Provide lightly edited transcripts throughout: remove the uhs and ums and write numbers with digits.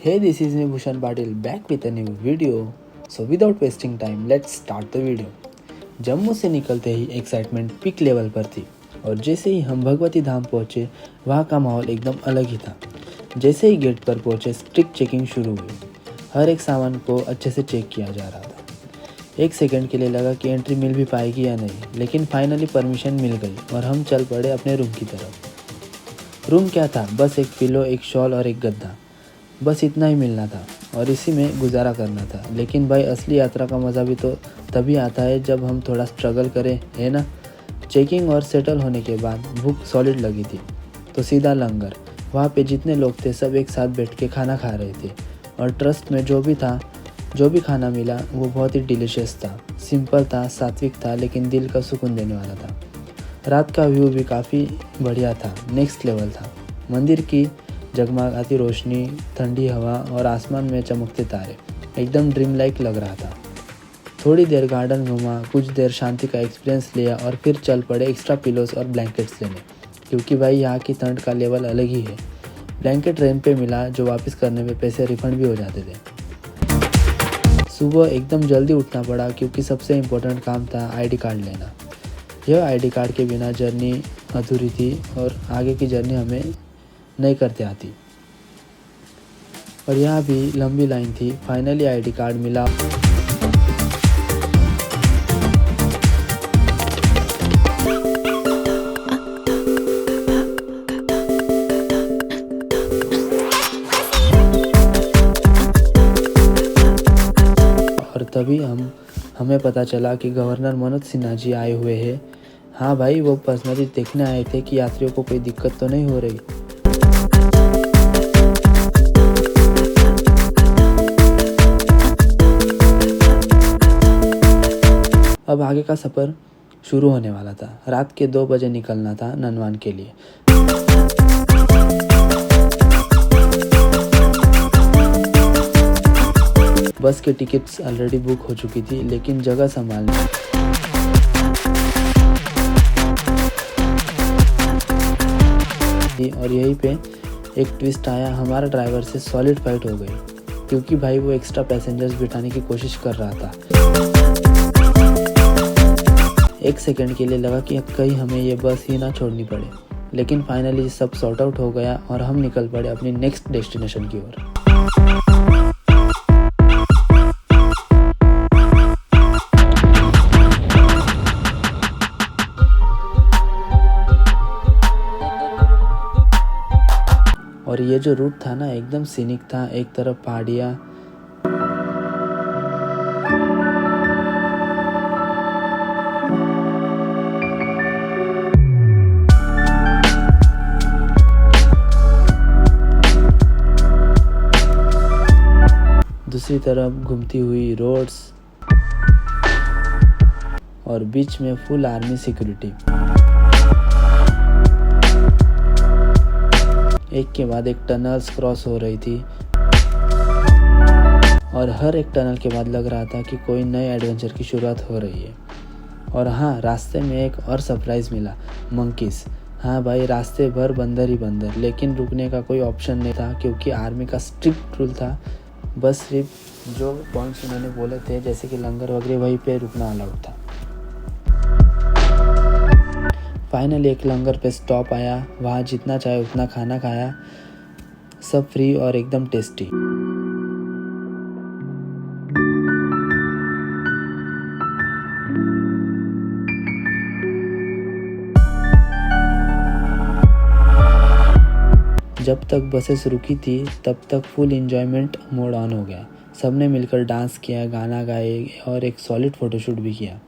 Hey, this is me Bhushan Patil back with a new video. So without wasting time, let's start the video. Jammu से निकलते ही excitement peak level पर थी और जैसे ही हम भगवती धाम पहुंचे वहाँ का माहौल एकदम अलग ही था। जैसे ही गेट पर पहुंचे स्ट्रिक्ट चेकिंग शुरू हुई। हर एक सामान को अच्छे से चेक किया जा रहा था। एक सेकंड के लिए लगा कि एंट्री मिल भी पाएगी या नहीं, लेकिन फाइनली परमिशन मिल गई और हम चल पड़े अपने रूम की तरफ। रूम क्या था, बस एक पिलो, एक शॉल और एक गद्दा, बस इतना ही मिलना था और इसी में गुजारा करना था। लेकिन भाई असली यात्रा का मज़ा भी तो तभी आता है जब हम थोड़ा स्ट्रगल करें, है ना। चेकिंग और सेटल होने के बाद भूख सॉलिड लगी थी तो सीधा लंगर। वहाँ पे जितने लोग थे सब एक साथ बैठ के खाना खा रहे थे और ट्रस्ट में जो भी खाना मिला वो बहुत ही डिलीशियस था। सिंपल था, सात्विक था, लेकिन दिल का सुकून देने वाला था। रात का व्यू भी काफ़ी बढ़िया था, नेक्स्ट लेवल था। मंदिर की जगमगाती रोशनी, ठंडी हवा और आसमान में चमकते तारे एकदम ड्रीम लाइक लग रहा था। थोड़ी देर गार्डन घूमा, कुछ देर शांति का एक्सपीरियंस लिया और फिर चल पड़े एक्स्ट्रा पिलोस और ब्लैंकेट्स लेने, क्योंकि भाई यहाँ की ठंड का लेवल अलग ही है। ब्लैंकेट रेंट पे मिला जो वापस करने में पैसे रिफंड भी हो जाते थे। सुबह एकदम जल्दी उठना पड़ा क्योंकि सबसे इम्पोर्टेंट काम था आईडी कार्ड लेना। यह आईडी कार्ड के बिना जर्नी अधूरी थी और आगे की जर्नी हमें नहीं करते आती। और यहाँ भी लंबी लाइन थी। फाइनली आईडी कार्ड मिला और तभी हमें पता चला कि गवर्नर मनोज सिन्हा जी आए हुए हैं। हाँ भाई, वो पर्सनली देखने आए थे कि यात्रियों को कोई दिक्कत तो नहीं हो रही। अब आगे का सफ़र शुरू होने वाला था। रात के 2 बजे निकलना था ननवान के लिए। बस की टिकट्स ऑलरेडी बुक हो चुकी थी, लेकिन जगह संभालनी थी और यहीं पे एक ट्विस्ट आया। हमारा ड्राइवर से सॉलिड फाइट हो गई क्योंकि भाई वो एक्स्ट्रा पैसेंजर्स बिठाने की कोशिश कर रहा था। एक सेकंड के लिए लगा कि कहीं हमें ये बस ही ना छोड़नी पड़े, लेकिन फाइनली सब सॉर्ट आउट हो गया और हम निकल पड़े अपनी नेक्स्ट डेस्टिनेशन की ओर। और ये जो रूट था ना एकदम सीनिक था। एक तरफ पहाड़ियाँ, दूसरी तरफ घूमती हुई रोड्स और बीच में फुल आर्मी सिक्योरिटी। एक के बाद एक टनल्स क्रॉस हो रही थी और हर एक टनल के बाद लग रहा था कि कोई नए एडवेंचर की शुरुआत हो रही है। और हाँ, रास्ते में एक और सरप्राइज़ मिला, मंकीज़। हाँ भाई, रास्ते भर बंदर ही बंदर, लेकिन रुकने का कोई ऑप्शन नहीं था क्योंकि आर्मी का स्ट्रिक्ट रूल था। बस सिर्फ जो पॉइंट्स उन्होंने बोले थे जैसे कि लंगर वगैरह, वहीं पे रुकना अलाउड था। फाइनली एक लंगर पे स्टॉप आया। वहाँ जितना चाहे उतना खाना खाया, सब फ्री और एकदम टेस्टी। जब तक बसेस रुकी थी तब तक फुल एंजॉयमेंट मोड ऑन हो गया। सबने मिलकर डांस किया, गाना गाए और एक सॉलिड फोटोशूट भी किया।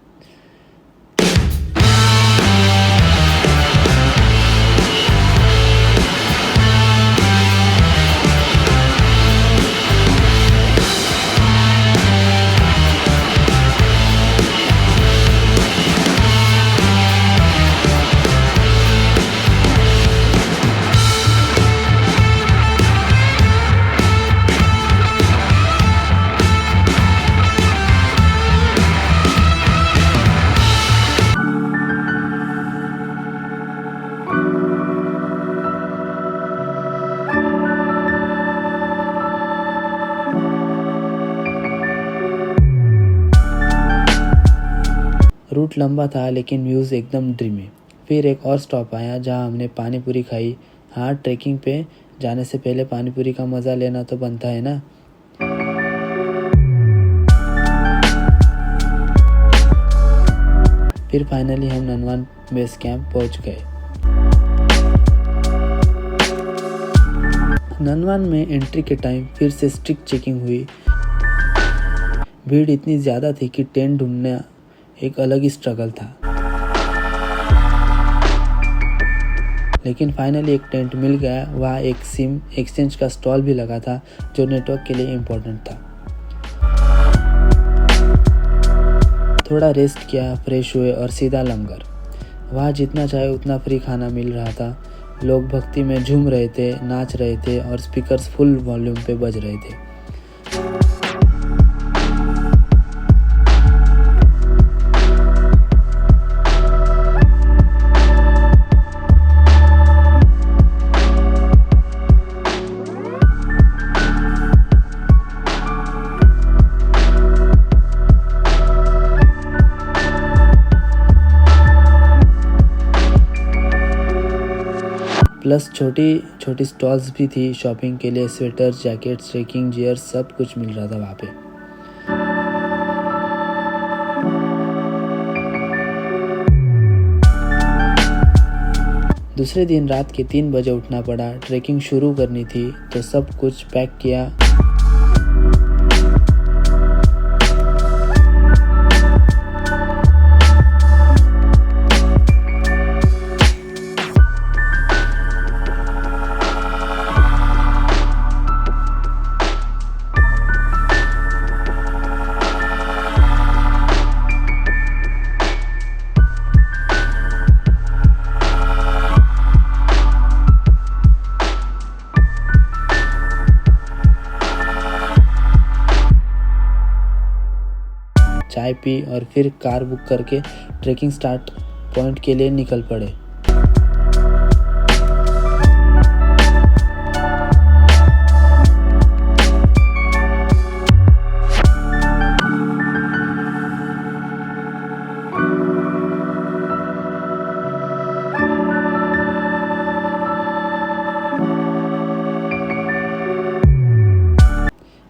रूट लंबा था लेकिन व्यूज़ एकदम ड्रीमी। फिर एक और स्टॉप आया जहाँ हमने पानी पूरी खाई। हाँ, ट्रैकिंग पे जाने से पहले पानी पूरी का मज़ा लेना तो बनता है ना। फिर फाइनली हम ननवान बेस कैंप पहुँच गए। ननवान में एंट्री के टाइम फिर से स्ट्रिक्ट चेकिंग हुई। भीड़ इतनी ज़्यादा थी कि टेंट ढूंढना एक अलग ही स्ट्रगल था, लेकिन फाइनली एक टेंट मिल गया। वहाँ एक सिम एक्सचेंज का स्टॉल भी लगा था जो नेटवर्क के लिए इम्पोर्टेंट था। थोड़ा रेस्ट किया, फ्रेश हुए और सीधा लंगर। वहाँ जितना चाहे उतना फ्री खाना मिल रहा था। लोग भक्ति में झूम रहे थे, नाच रहे थे और स्पीकर्स फुल वॉल्यूम पे बज रहे थे। प्लस छोटी छोटी स्टॉल्स भी थी शॉपिंग के लिए। स्वेटर्स, जैकेट्स, ट्रेकिंग गियर सब कुछ मिल रहा था वहाँ पे। दूसरे दिन रात के 3 बजे उठना पड़ा। ट्रेकिंग शुरू करनी थी तो सब कुछ पैक किया। चाय पी और फिर कार बुक करके ट्रेकिंग स्टार्ट पॉइंट के लिए निकल पड़े।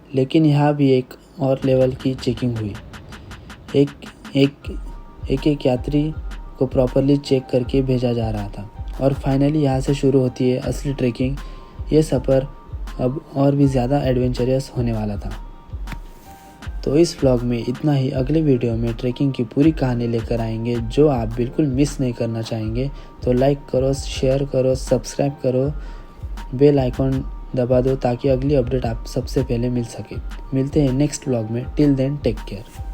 लेकिन यहाँ भी एक और लेवल की चेकिंग हुई। एक यात्री को प्रॉपरली चेक करके भेजा जा रहा था। और फाइनली यहाँ से शुरू होती है असली ट्रैकिंग। ये सफ़र अब और भी ज़्यादा एडवेंचरस होने वाला था। तो इस व्लॉग में इतना ही। अगले वीडियो में ट्रैकिंग की पूरी कहानी लेकर आएंगे जो आप बिल्कुल मिस नहीं करना चाहेंगे। तो लाइक करो, शेयर करो, सब्सक्राइब करो, बेल आइकॉन दबा दो ताकि अगली अपडेट आप सबसे पहले मिल सके। मिलते हैं नेक्स्ट व्लॉग में। Till then take care.